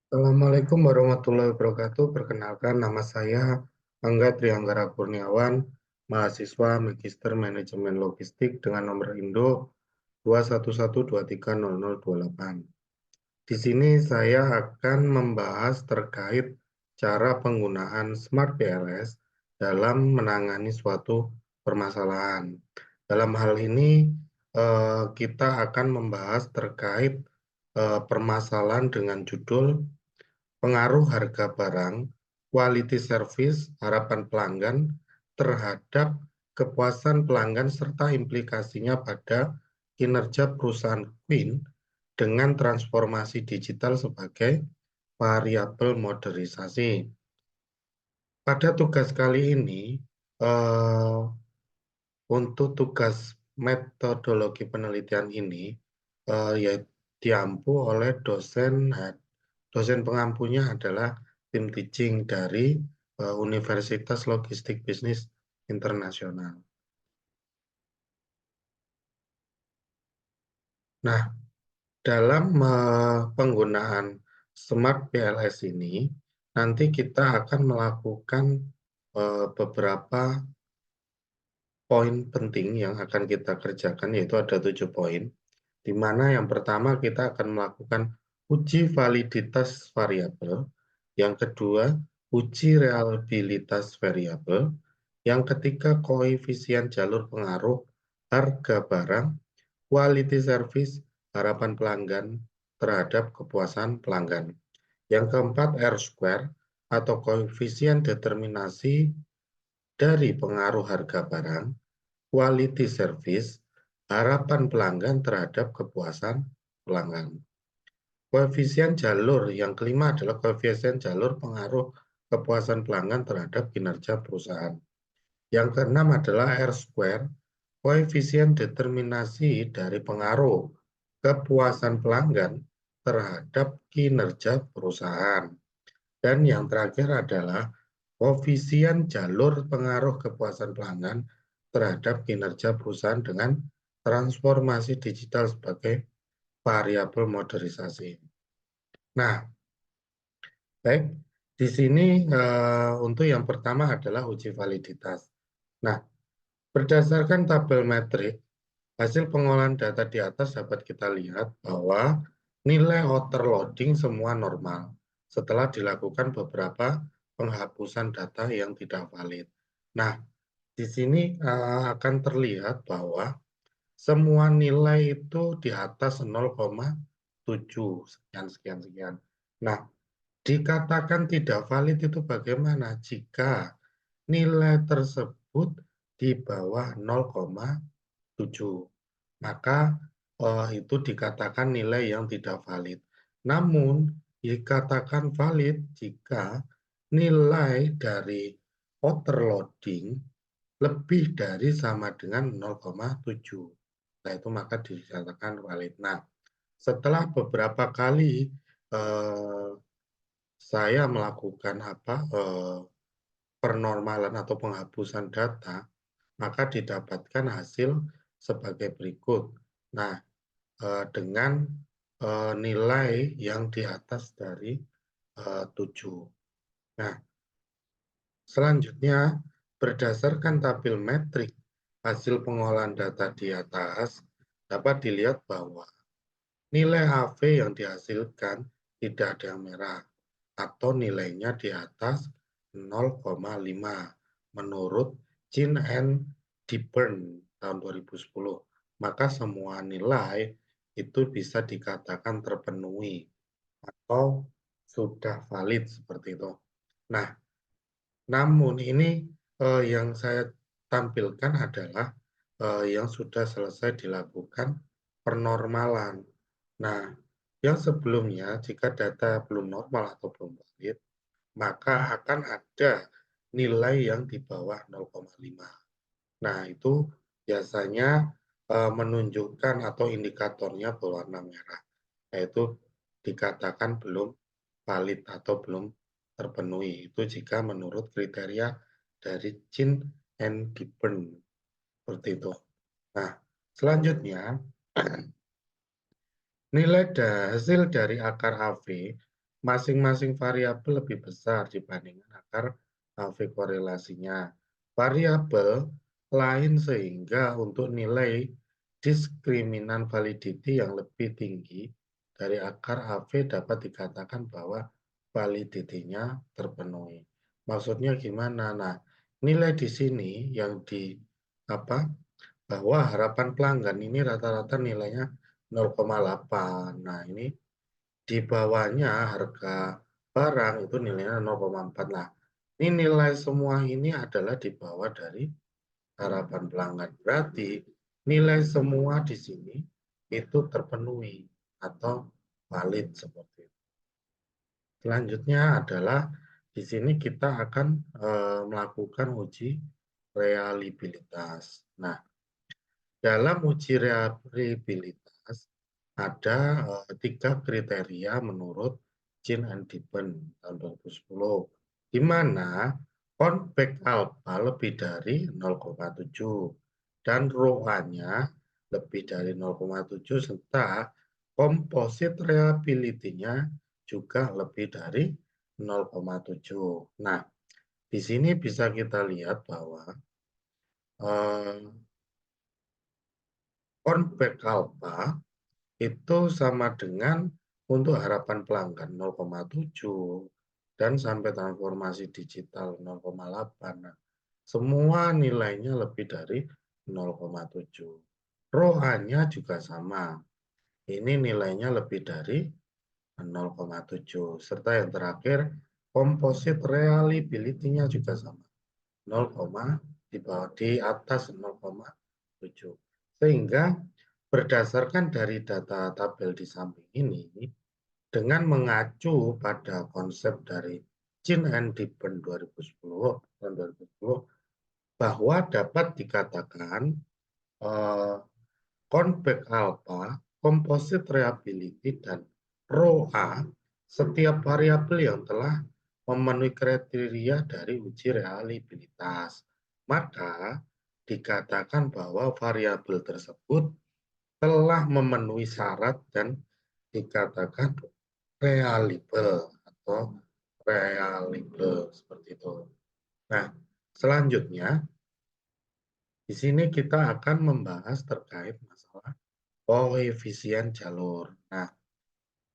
Assalamualaikum warahmatullahi wabarakatuh. Perkenalkan, nama saya Angga Trianggara Kurniawan, mahasiswa Magister Manajemen Logistik dengan nomor Indo 211230028. Di sini saya akan membahas terkait cara penggunaan Smart PLS dalam menangani suatu permasalahan. Dalam hal ini, kita akan membahas terkait permasalahan dengan judul pengaruh harga barang, quality service, harapan pelanggan terhadap kepuasan pelanggan serta implikasinya pada kinerja perusahaan Queen dengan transformasi digital sebagai variabel modernisasi. Pada tugas kali ini, eh, untuk tugas metodologi penelitian ini, ya diampu oleh dosen pengampunya adalah tim teaching dari Universitas Logistik Bisnis Internasional. Nah, dalam penggunaan Smart PLS ini, nanti kita akan melakukan beberapa poin penting yang akan kita kerjakan, yaitu ada 7 poin, di mana yang pertama kita akan melakukan uji validitas variabel, yang kedua uji reliabilitas variabel, yang ketiga koefisien jalur pengaruh harga barang, quality service, harapan pelanggan terhadap kepuasan pelanggan. Yang keempat R square atau koefisien determinasi dari pengaruh harga barang, quality service, harapan pelanggan terhadap kepuasan pelanggan. Koefisien jalur yang kelima adalah koefisien jalur pengaruh kepuasan pelanggan terhadap kinerja perusahaan. Yang keenam adalah R square, koefisien determinasi dari pengaruh kepuasan pelanggan terhadap kinerja perusahaan. Dan yang terakhir adalah koefisien jalur pengaruh kepuasan pelanggan terhadap kinerja perusahaan dengan transformasi digital sebagai variabel modernisasi. Nah, baik, di sini untuk yang pertama adalah uji validitas. Nah, berdasarkan tabel metrik, hasil pengolahan data di atas dapat kita lihat bahwa nilai overloading semua normal setelah dilakukan beberapa penghapusan data yang tidak valid. Nah, di sini akan terlihat bahwa semua nilai itu di atas 0,7 sekian sekian sekian. Nah, dikatakan tidak valid itu bagaimana jika nilai tersebut di bawah 0,7? Maka itu dikatakan nilai yang tidak valid. Namun dikatakan valid jika nilai dari overloading lebih dari sama dengan 0,7. Nah, itu maka dikatakan valid. Nah, setelah beberapa kali saya melakukan pernormalan atau penghapusan data, maka didapatkan hasil sebagai berikut. Nah, dengan nilai yang di atas dari 7. Nah, selanjutnya berdasarkan tabel metrik hasil pengolahan data di atas, dapat dilihat bahwa nilai HV yang dihasilkan tidak ada yang merah atau nilainya di atas 0,5 menurut Chin and Dibern tahun 2010. Maka semua nilai itu bisa dikatakan terpenuhi atau sudah valid seperti itu. Nah, namun ini yang saya tampilkan adalah yang sudah selesai dilakukan penormalan. Nah, yang sebelumnya jika data belum normal atau belum valid, maka akan ada nilai yang di bawah 0,5. Nah, itu biasanya menunjukkan atau indikatornya berwarna merah, yaitu dikatakan belum valid atau belum terpenuhi. Itu jika menurut kriteria dari Chin and Gibbon. Seperti itu. Nah, selanjutnya, nilai hasil dari akar HV masing-masing variabel lebih besar dibandingkan akar AV korelasinya. Variabel lain sehingga untuk nilai diskriminan validity yang lebih tinggi dari akar AV dapat dikatakan bahwa validity-nya terpenuhi. Maksudnya gimana? Nah, nilai di sini yang di apa? Bahwa harapan pelanggan ini rata-rata nilainya 0,8. Nah, ini di bawahnya harga barang itu nilainya 0,4. Nah, ini nilai semua ini adalah di bawah dari harapan pelanggan. Berarti nilai semua di sini itu terpenuhi atau valid seperti itu. Selanjutnya adalah di sini kita akan melakukan uji reliabilitas. Nah, dalam uji reliabilitas ada 3 kriteria menurut Chin and Dippen tahun 2010, di mana convex alpha lebih dari 0,7 dan ROA-nya lebih dari 0,7 serta composite reliability-nya juga lebih dari 0,7. Nah, di sini bisa kita lihat bahwa convex alpha itu sama dengan untuk harapan pelanggan 0,7 dan sampai transformasi digital 0,8. Nah, semua nilainya lebih dari 0,7. ROA-nya juga sama. Ini nilainya lebih dari 0,7. Serta yang terakhir, composite reliability-nya juga sama. 0, di bawah di atas 0,7. Sehingga berdasarkan dari data tabel di samping ini, dengan mengacu pada konsep dari Chin and Dippen 2010, tahun 2010, bahwa dapat dikatakan eh, convex alpha, composite reliability, dan ROA setiap variabel yang telah memenuhi kriteria dari uji reliabilitas. Maka dikatakan bahwa variabel tersebut telah memenuhi syarat dan dikatakan reliable atau reliable seperti itu. Nah, selanjutnya di sini kita akan membahas terkait masalah koefisien jalur. Nah,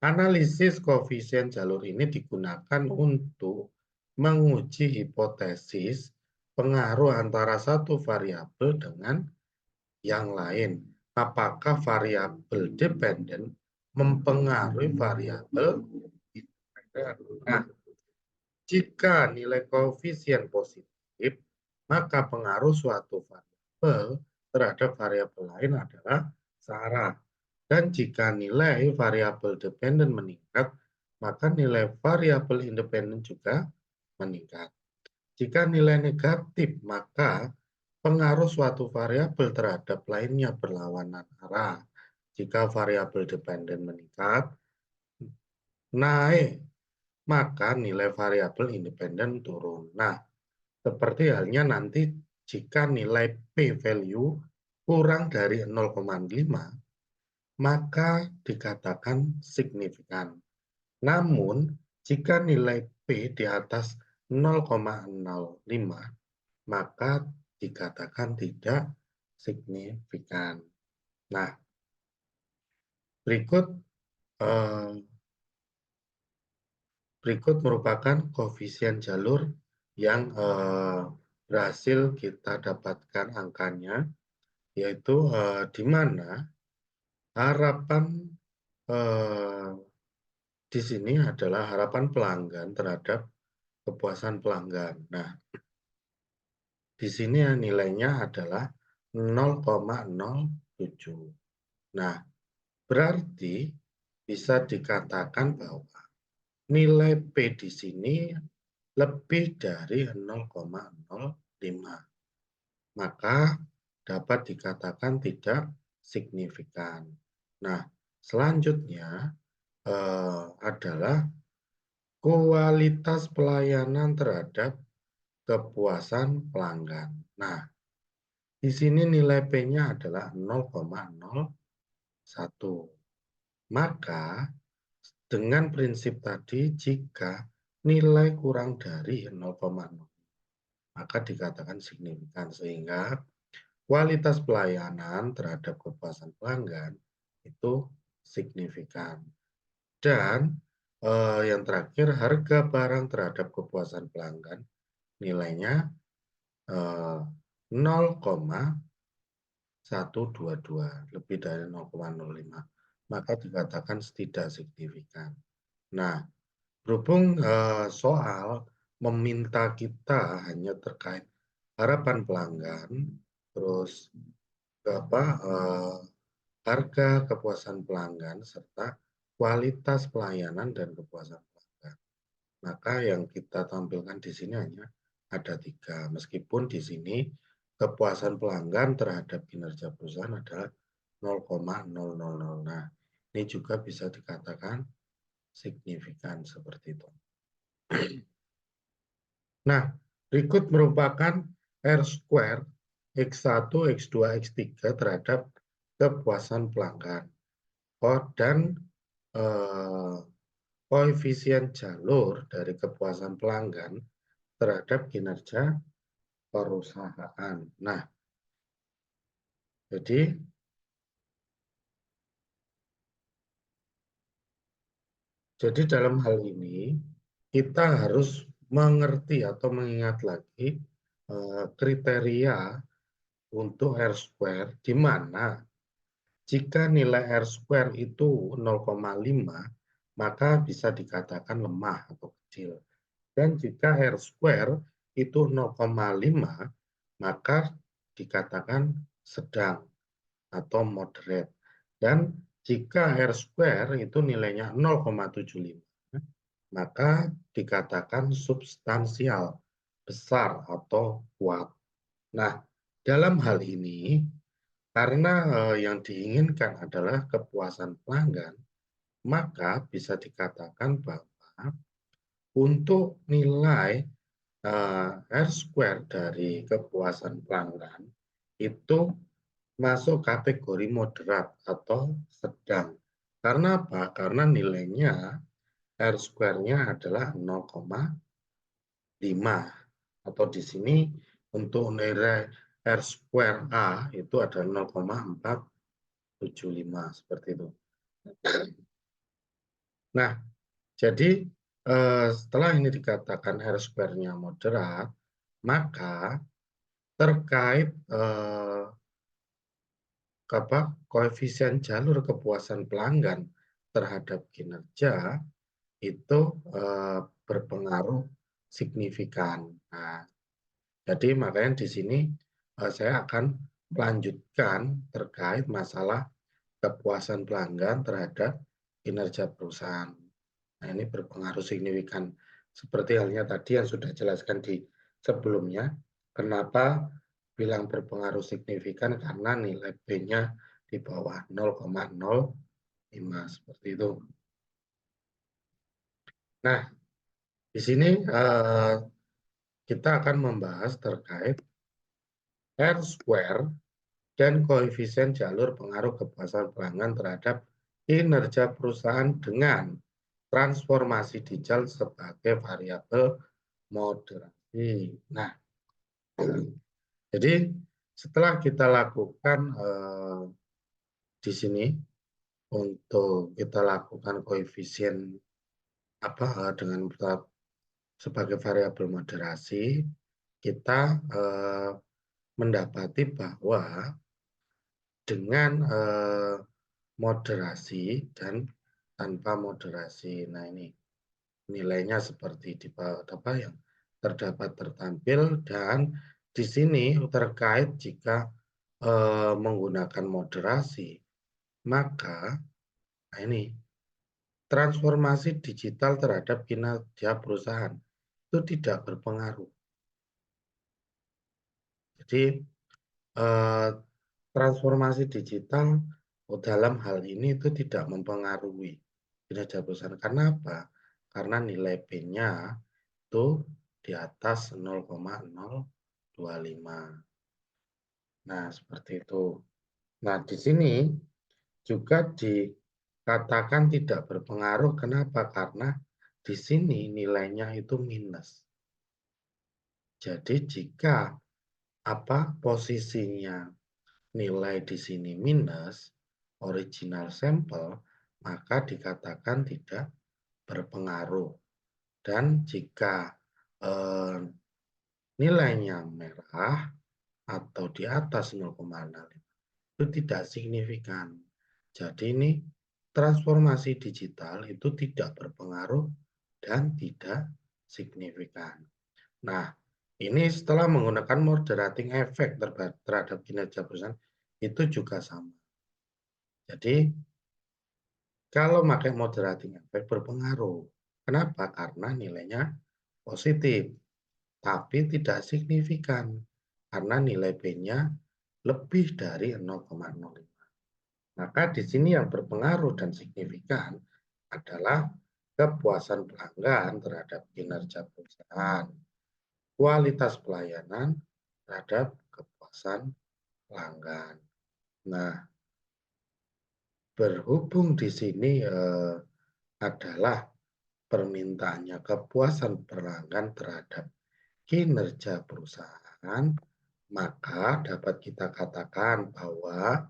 analisis koefisien jalur ini digunakan untuk menguji hipotesis pengaruh antara satu variabel dengan yang lain. Apakah variabel dependen mempengaruhi variabel independen? Nah, jika nilai koefisien positif, maka pengaruh suatu variabel terhadap variabel lain adalah searah. Dan jika nilai variabel dependen meningkat, maka nilai variabel independen juga meningkat. Jika nilai negatif, maka pengaruh suatu variabel terhadap lainnya berlawanan arah. Jika variabel dependen meningkat, naik, maka nilai variabel independen turun. Nah, seperti halnya nanti jika nilai p-value kurang dari 0,5, maka dikatakan signifikan. Namun, jika nilai P di atas 0,05, maka dikatakan tidak signifikan. Nah, berikut eh, berikut merupakan koefisien jalur yang berhasil kita dapatkan angkanya, yaitu di mana harapan di sini adalah harapan pelanggan terhadap kepuasan pelanggan. Nah, di sini nilainya adalah 0,07. Nah, berarti bisa dikatakan bahwa nilai P di sini lebih dari 0,05. Maka dapat dikatakan tidak signifikan. Nah, selanjutnya adalah kualitas pelayanan terhadap kepuasan pelanggan. Nah, di sini nilai P-nya adalah 0,01. Maka dengan prinsip tadi jika nilai kurang dari 0,0 maka dikatakan signifikan sehingga kualitas pelayanan terhadap kepuasan pelanggan itu signifikan. Dan yang terakhir harga barang terhadap kepuasan pelanggan nilainya 0,122 lebih dari 0,05 maka dikatakan tidak signifikan. Nah, berhubung soal meminta kita hanya terkait harapan pelanggan, terus harga kepuasan pelanggan serta kualitas pelayanan dan kepuasan pelanggan. Maka yang kita tampilkan di sini hanya ada 3. Meskipun di sini kepuasan pelanggan terhadap kinerja perusahaan adalah 0,000. Nah, ini juga bisa dikatakan signifikan seperti itu. Nah, berikut merupakan R-square X1, X2, X3 terhadap kepuasan pelanggan. Dan koefisien jalur dari kepuasan pelanggan terhadap kinerja perusahaan. Nah, jadi dalam hal ini kita harus mengerti atau mengingat lagi kriteria untuk R-square di mana jika nilai R-square itu 0,5 maka bisa dikatakan lemah atau kecil. Dan jika R-square itu 0,5 maka dikatakan sedang atau moderate. Dan jika R-square itu nilainya 0,75 maka dikatakan substansial, besar atau kuat. Nah, dalam hal ini karena yang diinginkan adalah kepuasan pelanggan, maka bisa dikatakan bahwa untuk nilai R-square dari kepuasan pelanggan itu masuk kategori moderat atau sedang. Karena apa? Karena nilainya R-square-nya adalah 0,5 atau di sini untuk nilai R-square A itu ada 0,475 seperti itu. Nah, jadi setelah ini dikatakan R-square-nya moderat, maka terkait koefisien jalur kepuasan pelanggan terhadap kinerja itu berpengaruh signifikan. Nah, jadi makanya di sini saya akan melanjutkan terkait masalah kepuasan pelanggan terhadap kinerja perusahaan. Nah, ini berpengaruh signifikan. Seperti halnya tadi yang sudah jelaskan di sebelumnya, kenapa bilang berpengaruh signifikan karena nilai B-nya di bawah 0,05 seperti itu. Nah, di sini kita akan membahas terkait R-square dan koefisien jalur pengaruh kepuasan pelanggan terhadap kinerja perusahaan dengan transformasi digital sebagai variabel moderasi. Nah, jadi setelah kita lakukan di sini untuk kita lakukan koefisien dengan sebagai variabel moderasi, kita mendapati bahwa dengan moderasi dan tanpa moderasi. Nah, ini nilainya seperti di bawah yang terdapat tertampil dan di sini terkait jika menggunakan moderasi, maka nah ini transformasi digital terhadap kinerja perusahaan itu tidak berpengaruh. Jadi transformasi digital dalam hal ini itu tidak mempengaruhi kinerja perusahaan. Karena apa? Karena nilai B-nya itu di atas 0,025. Nah, seperti itu. Nah, di sini juga Katakan tidak berpengaruh, kenapa? Karena di sini nilainya itu minus. Jadi jika posisinya nilai di sini minus, original sampel, maka dikatakan tidak berpengaruh. Dan jika eh, nilainya merah atau di atas 0,05 itu tidak signifikan. Jadi ini transformasi digital itu tidak berpengaruh dan tidak signifikan. Nah, ini setelah menggunakan moderating effect terhadap kinerja perusahaan itu juga sama. Jadi kalau pakai moderating effect berpengaruh. Kenapa? Karena nilainya positif, tapi tidak signifikan karena nilai B-nya lebih dari 0,05. Maka di sini yang berpengaruh dan signifikan adalah kepuasan pelanggan terhadap kinerja perusahaan, kualitas pelayanan terhadap kepuasan pelanggan. Nah, berhubung di sini adalah permintaannya kepuasan pelanggan terhadap kinerja perusahaan, maka dapat kita katakan bahwa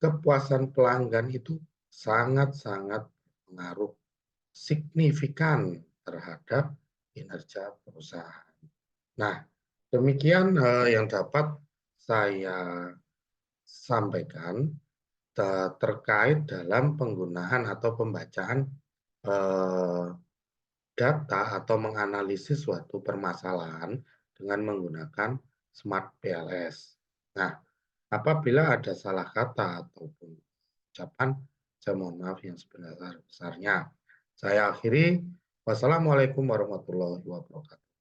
kepuasan pelanggan itu sangat-sangat berpengaruh signifikan terhadap kinerja perusahaan. Nah, demikian yang dapat saya sampaikan terkait dalam penggunaan atau pembacaan eh, data atau menganalisis suatu permasalahan dengan menggunakan Smart PLS. Nah, apabila ada salah kata ataupun ucapan, saya mohon maaf yang sebesar-besarnya. Saya akhiri. Wassalamualaikum warahmatullahi wabarakatuh.